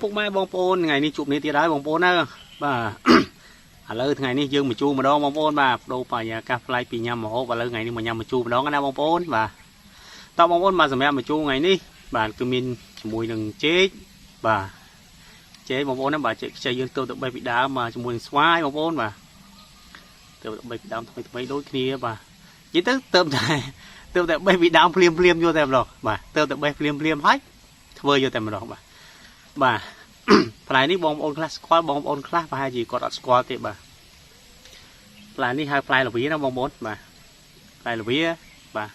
ពុកម៉ែបងប្អូនថ្ងៃនេះជួបគ្នាទៀតហើយបងប្អូនណាបាទឥឡូវថ្ងៃនេះយើងមកជួបម្ដងបងប្អូនបាទបដូរបរិយាកាសប្លែកពីញ៉ាំម្ហូបឥឡូវថ្ងៃនេះមកញ៉ាំមកជួបម្ដងណាបងប្អូនបាទតើបងប្អូនមកសម្រាប់មកជួបថ្ងៃនេះបាទគឺមានជាមួយនឹងចេកបាទចេកបងប្អូនណាបាទចេកខ្ចីយើងទៅបេះពីដើមមកជាមួយនឹងស្វាយបងប្អូនបាទទៅបេះពីដើមថ្មីដូចគ្នាបាទនិយាយទៅទៅតែបេះពីដើមភ្លាមយកតែម្ដងបាទទៅបេះភ្លាមហើយធ្វើយកតែម្ដងបាទផ្លែនេះបងប្អូនខ្លះស្គាល់បងប្អូនខ្លះប្រហែលជាគាត់អត់ស្គាល់ទេបាទផ្លែនេះហៅផ្លែលវាណាបងប្អូនបាទផ្លែលវាបាទ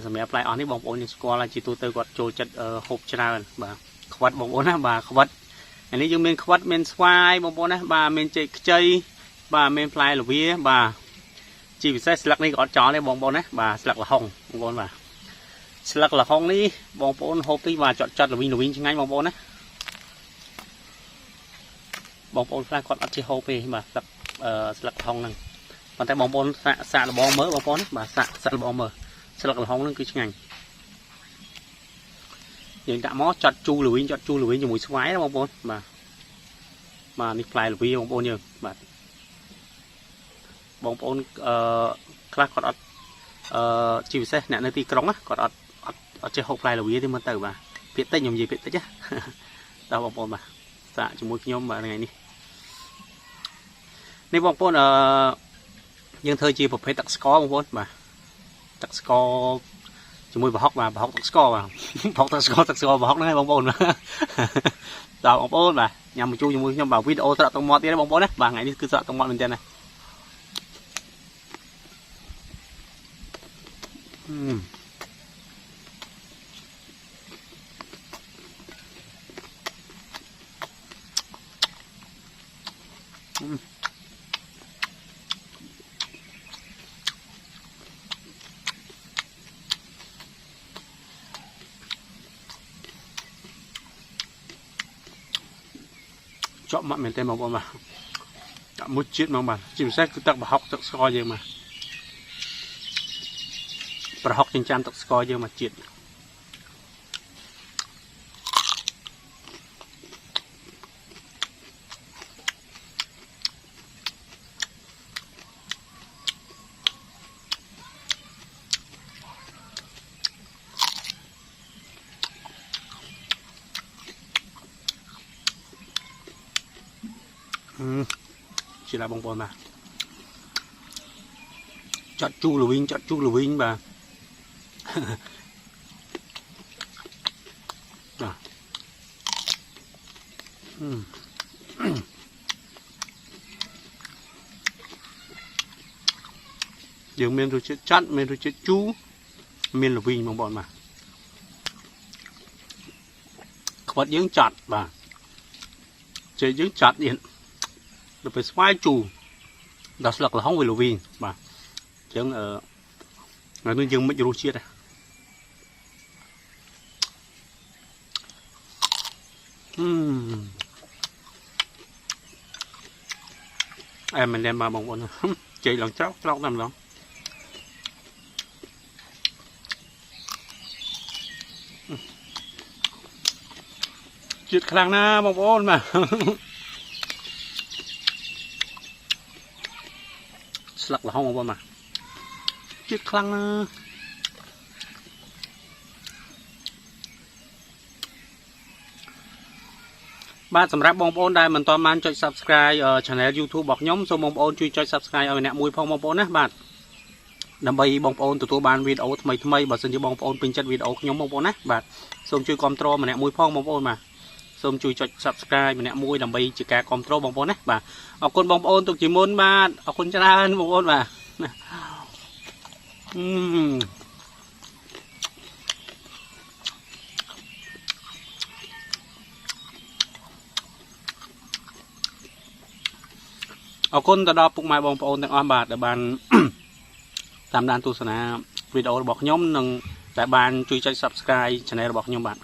សម្រាប់ផ្លែអស់នេះបងប្អូនស្គាល់ហើយជាទូទៅគាត់ចូលចិត្តហូបច្រើនបាទខ្វិតបងប្អូនណាបាទខ្វិតអានេះយើងមានខ្វិតមានស្វាយបងប្អូនណាបាទមានចេកខ្ចីបាទមានផ្លែលវាបាទជាពិសេសស្លឹកនេះក៏អត់ចោលទេបងប្អូនណាបាទស្លឹកល្ហុងបងប្អូនបាទស្លឹកល្ហុងនេះបងប្អូនហូបទីបាទចត់ល្វីងឆ្ងាញ់បងប្អូនណាបងប្អូនខ្លះគាត់អត់ចេះហូបទេបាទស្លឹកល្ហុងហ្នឹងប៉ុន្តែបងប្អូនសាកល្បងមើលបងប្អូនណាបាទសាកល្បងមើលស្លឹកល្ហុងហ្នឹងគឺឆ្ងាញ់យើងដាក់មកចត់ជូរល្វីងជាមួយស្វាយណាបងប្អូនបាទនេះផ្លែល្វីបងប្អូនយើងបាទបងប្អូនខ្លះគាត់អត់ជាពិសេសអ្នកនៅទីក្រុងណាគាត់អត់ចេះហូបផ្លែល្វីទេមើលទៅបាទពាក្យតិចខ្ញុំនិយាយពាក្យតិចណាដល់បងប្អូនបាទសាកជាមួយខ្ញុំបាទថ្ងៃនេះបងប្អូនយើងធ្វើជាប្រភេទទឹកស្ករបងប្អូនបាទទឹកស្ករជាមួយប្រហុកបាទប្រហុកទឹកស្ករបាទប្រហុកទឹកស្ករប្រហុកហ្នឹងហើយបងប្អូនដល់បងប្អូនបាទញ៉ាំមកជួយជាមួយខ្ញុំបាទវីដេអូស្រក់ទឹកមាត់ទៀតបងប្អូនណាបាទថ្ងៃនេះគឺស្រក់ទឹកមាត់មែនទេណាchọn mặn miền Tây mà bọn mà đã một chiếc mà bạn chìm xét cứ tắc bà học tắc score gì mà bà học trên trang tắc score gì mà chiết chỉ là bông bồn mà chọn chu lù vinh bà đường miền rồi chết chặn miền rồi chết chu miền lù vinh bông bồn mà quật dưỡng chặt bà chơi dưỡng chặt điện được phải xoay chủ đặt sạc là không về lô viên mà chẳng người nuôi dương mấy rô chiết này em mình đem ba bông bông chị lần chóc nằm đó chiết khăn na bông bông mà sạc là không mà chiếc khăn baสำหรับบองប្អូនដែលមិនទាន់បានចុច Subscribe Channel YouTube របស់ខ្ញុំសូមបងប្អូនជួយចុច Subscribe ឲ្យអ្នកមួយផងបងប្អូនណាបាទដើម្បីបងប្អូនទទួលបានវីដេអូថ្មីបើសិនជាបងប្អូនពេញចិត្តវីដេអូខ្ញុំបងប្អូនណាបាទសូមជួយគាំទ្រម្នាក់មួយផងបងប្អូនបាទសូមជួយចុច Subscribe ម្នាក់មួយដើម្បីជាការគាំទ្របងប្អូនណាបាទអរគុណបងប្អូនទុកជាមុនបាទអរគុណច្រើនបងប្អូនបាទអរគុណទៅដល់ពុកម៉ែបងប្អូនទាំងអស់បាទដែលបានតាមដានទស្សនាវីដេអូរបស់ខ្ញុំនិងតែបានជួយចុច Subscribe Channel របស់ខ្ញុំបាទ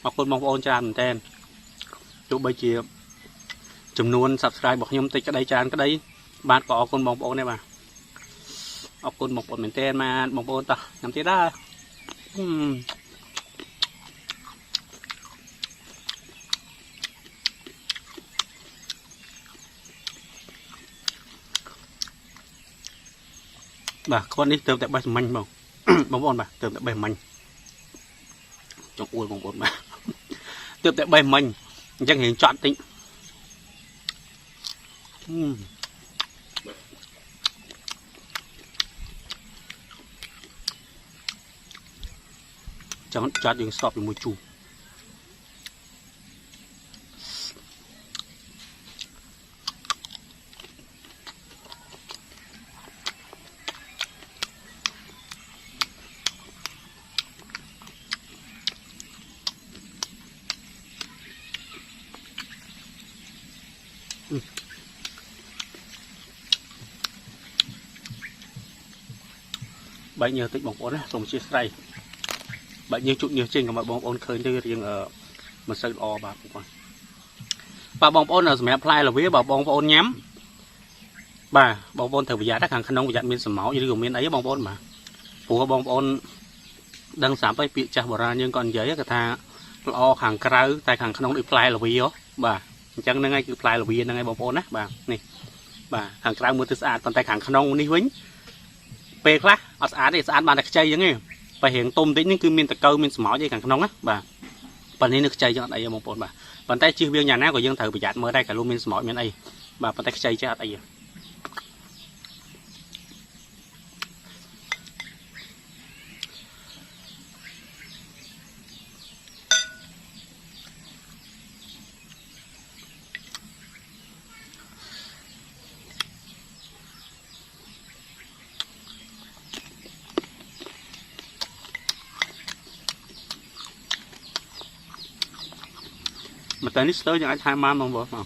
អរគុណបងប្អូនច្រើនមែនទែនទោះបីជាចំនួន Subscribe របស់ខ្ញុំតិចក្តីច្រើនក្តីបាទក៏អរគុណបងប្អូនដែរបាទអរគុណបងប្អូនមែនទែនបាទបងប្អូនតោះញ៉ាំទៀតដែរ bà con đi tôm tại bay manh bông bông bông bà tôm tại bay manh trong uôi bông bông bà tôm tại bay manh chẳng hiện chọn tính chẳng chọn những sọp với mùi chù bệnh nhiều tích bóng ôn á cùng chia sẻ bệnh nhiều chút nhiều trình của mọi bóng ôn khơi như riêng ở một sợi o bà bóng ôn ở mẹ apply là với bà bóng ôn nhắm bà bóng ôn thử bây giờ đắc hàng khăn nông dặn miên sầm máu như miên ấy bóng ôn mà phù bóng ôn đang sắm tới bị chặt bỏ ra nhưng còn giấy cái tha o hàng cày tại hàng khăn nông apply là vì đó bà chẳng năng ngay apply là vì năng ngay bóng ôn á bà này bà hàng cày mua từ sạch còn tại hàng khăn nông đi vĩnh về khác ở xã để xã bàn đặc chay giống như và hiện tôm tính những cứ miên tạc câu miên sầm máu dây càng nóng á bà phần này được chay cho đây một phần bà phần tay chia viên nhà ná của dân thử bị chặt mới đây cả luôn miên sầm máu miên đây bà phần tay chay cho đây mà tới nít tới những anh hai mam không vợ mà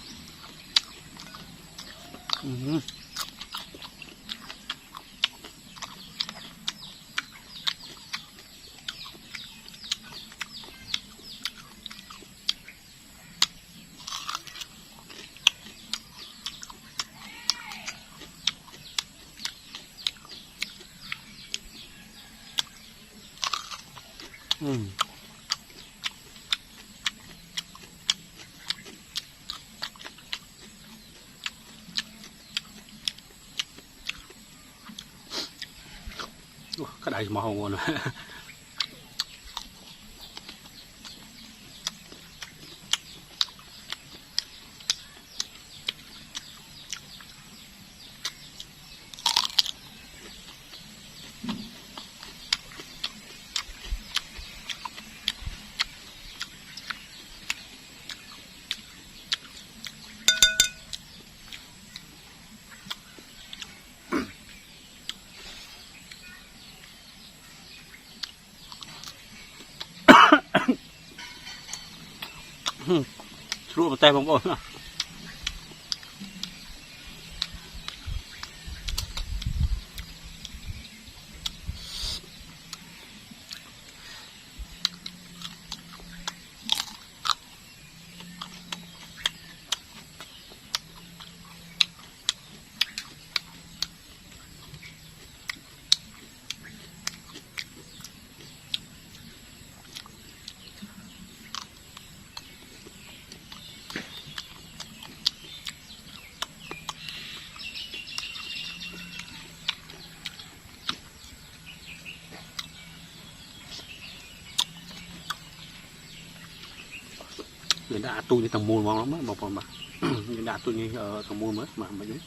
cái này mà không ngon ruộng tay bóng ổn người đã tu như thằng môn mong lắm á một phần mà người đã tu như ở thằng môn mới mà đúng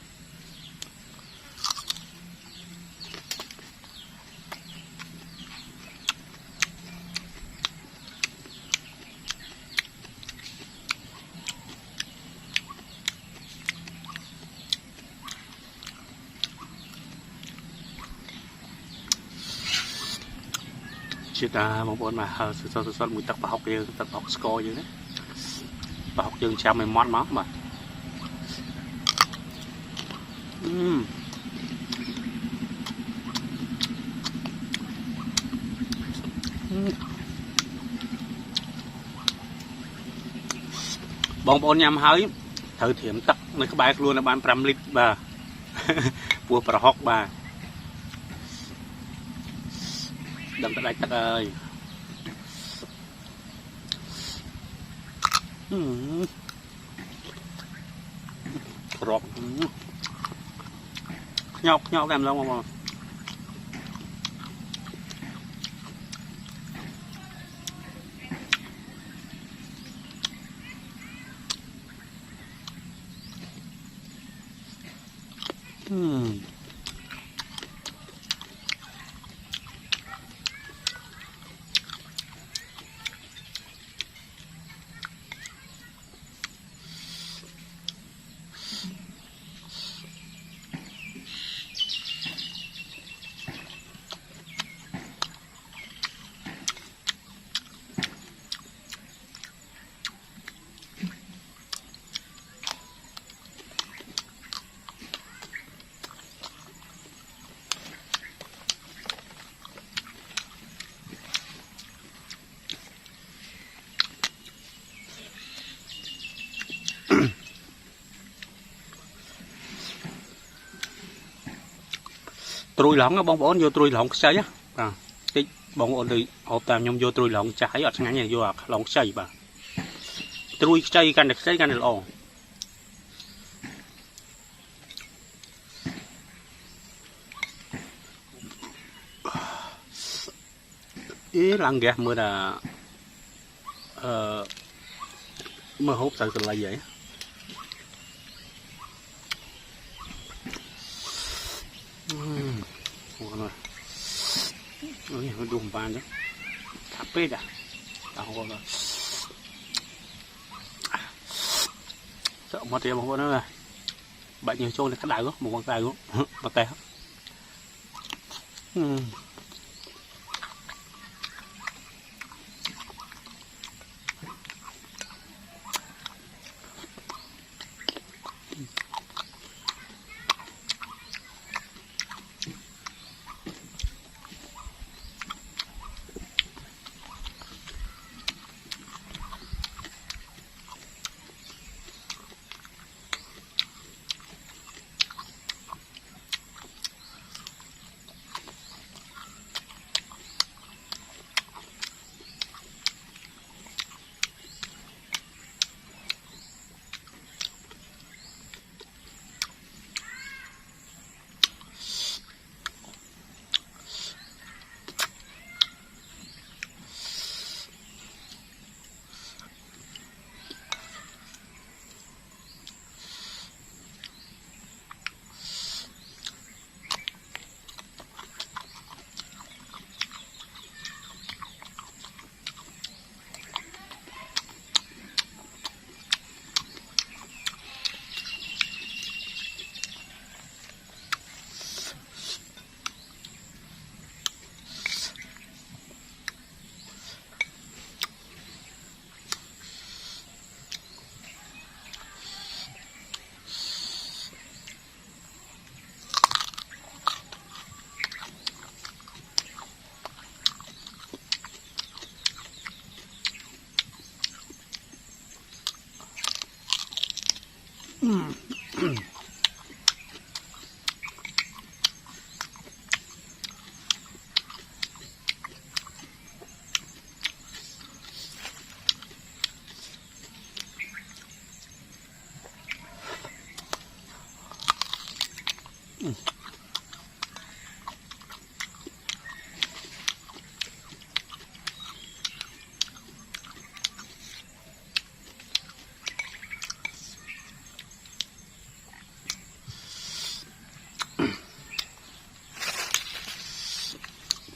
chị ta một bọn mà sao mùi tắc vào học kia tắc học score như thế và học trường chào mày món máu mà bông bồn nhằm hơi thử thiểm tắc mấy cái bài luôn là bán 5 lít bà vua bà học bà đâm tới đây tắc ơi rọt nhọc làm lâu mà Trùi lỏng á bông bón vô trùi lỏng xây á cái bông bón thì hộp tạm nhom vô trùi lỏng trái ở ngay này vô lỏng xây bà trùi xâyกันđược ồ ý lăng ghét mưa là mưa hút sợ là vậy nó đùm bàn đó tháp bê à tao không có sợ mất tiền một con nữa rồi bệnh nhiều trôn thì cắt đại quá một con tay quá bật tay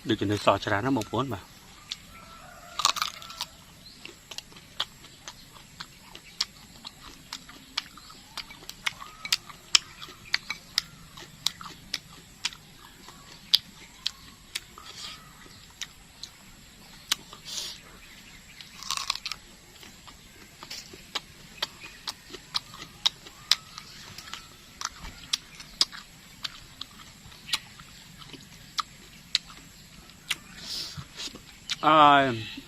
được cho nên sò chả nó một vốn mà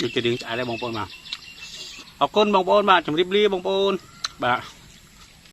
được cho điện chạy đây bông bồn mà học con bông bồn mà chồng riêng bông bồn bà